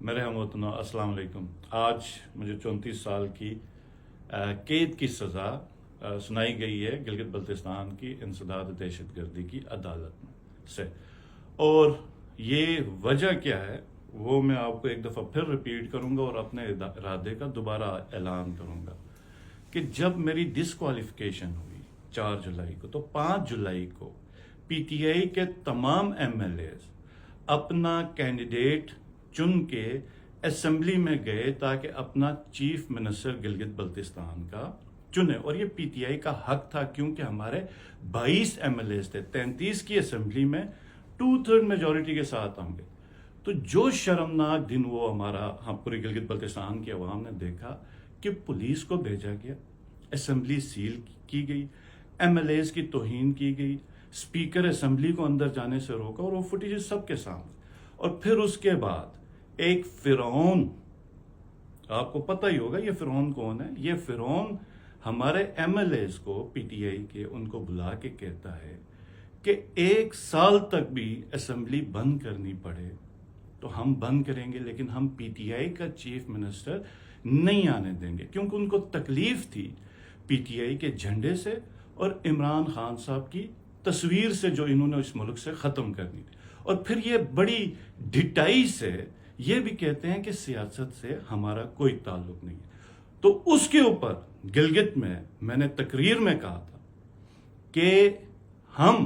میرے ہم وطنوں السلام علیکم۔ آج مجھے 34 سال کی قید کی سزا سنائی گئی ہے گلگت بلتستان کی انسداد دہشت گردی کی عدالت سے، اور یہ وجہ کیا ہے وہ میں آپ کو ایک دفعہ پھر ریپیٹ کروں گا اور اپنے ارادے کا دوبارہ اعلان کروں گا کہ جب میری ڈسکوالیفیکیشن ہوئی 4 جولائی کو، تو 5 جولائی کو پی ٹی آئی کے تمام ایم ایل ایز اپنا کینڈیڈیٹ چن کے اسمبلی میں گئے تاکہ اپنا چیف منسٹر گلگت بلتستان کا چنے، اور یہ پی ٹی آئی کا حق تھا کیونکہ ہمارے 22 ایم ایل ایز تھے، 33 کی اسمبلی میں 2/3 میجورٹی کے ساتھ ہوں گے۔ تو جو شرمناک دن وہ ہم پوری گلگت بلتستان کی عوام نے دیکھا کہ پولیس کو بھیجا گیا، اسمبلی سیل کی گئی، ایم ایل ایز کی توہین کی گئی، اسپیکر اسمبلی کو اندر جانے سے روکا، اور وہ فوٹیج سب کے سامنے۔ اور پھر اس کے بعد ایک فرعون، آپ کو پتہ ہی ہوگا یہ فرعون کون ہے، یہ فرعون ہمارے ایم ایل ایز کو پی ٹی آئی کے ان کو بلا کے کہتا ہے کہ 1 سال تک بھی اسمبلی بند کرنی پڑے تو ہم بند کریں گے، لیکن ہم پی ٹی آئی کا چیف منسٹر نہیں آنے دیں گے، کیونکہ ان کو تکلیف تھی پی ٹی آئی کے جھنڈے سے اور عمران خان صاحب کی تصویر سے جو انہوں نے اس ملک سے ختم کرنی تھی۔ اور پھر یہ بڑی ڈٹائی سے یہ بھی کہتے ہیں کہ سیاست سے ہمارا کوئی تعلق نہیں ہے۔ تو اس کے اوپر گلگت میں نے تقریر میں کہا تھا کہ ہم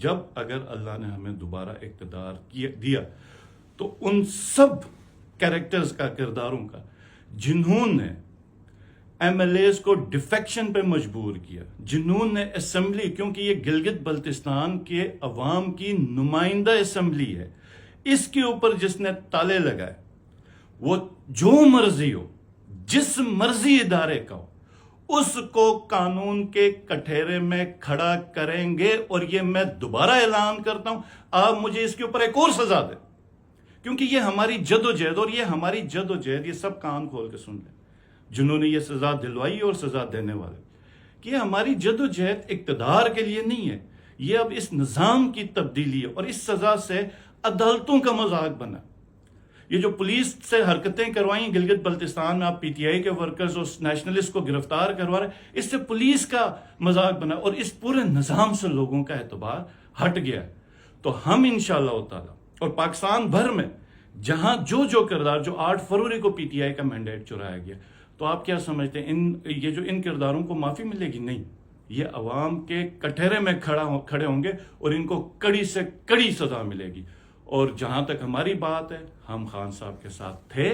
جب اگر اللہ نے ہمیں دوبارہ اقتدار دیا تو ان سب کیریکٹرز کا، کرداروں کا، جنہوں نے ایم ایل ایز کو ڈیفیکشن پہ مجبور کیا، جنہوں نے اسمبلی، کیونکہ یہ گلگت بلتستان کے عوام کی نمائندہ اسمبلی ہے، اس کے اوپر جس نے تالے لگائے، وہ جو مرضی ہو، جس مرضی ادارے کا ہو، اس کو قانون کے کٹہرے میں کھڑا کریں گے۔ اور یہ میں دوبارہ اعلان کرتا ہوں، آپ مجھے اس کے اوپر ایک اور سزا دیں، کیونکہ یہ ہماری جدوجہد، اور یہ ہماری جدوجہد، یہ سب کان کھول کے سن لیں جنہوں نے یہ سزا دلوائی اور سزا دینے والے، کہ یہ ہماری جدوجہد اقتدار کے لیے نہیں ہے، یہ اب اس نظام کی تبدیلی ہے، اور اس سزا سے عدالتوں کا مذاق بنا۔ یہ جو پولیس سے حرکتیں کروائیں گلگت بلتستان میں، آپ پی ٹی آئی کے ورکرز اور نیشنلسٹ کو گرفتار کروا رہے، اس سے پولیس کا مذاق بنا، اور اس پورے نظام سے لوگوں کا اعتبار ہٹ گیا ہے۔ تو ہم انشاءاللہ تعالی، اور پاکستان بھر میں جہاں جو کردار، جو 8 فروری کو پی ٹی آئی کا مینڈیٹ چرایا گیا، تو آپ کیا سمجھتے ہیں یہ جو ان کرداروں کو معافی ملے گی؟ نہیں، یہ عوام کے کٹہرے میں کھڑے ہوں گے اور ان کو کڑی سے کڑی سزا ملے گی۔ اور جہاں تک ہماری بات ہے، ہم خان صاحب کے ساتھ تھے،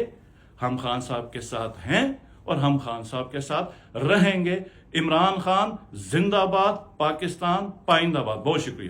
ہم خان صاحب کے ساتھ ہیں، اور ہم خان صاحب کے ساتھ رہیں گے۔ عمران خان زندہ باد، پاکستان پائندہ باد۔ بہت شکریہ۔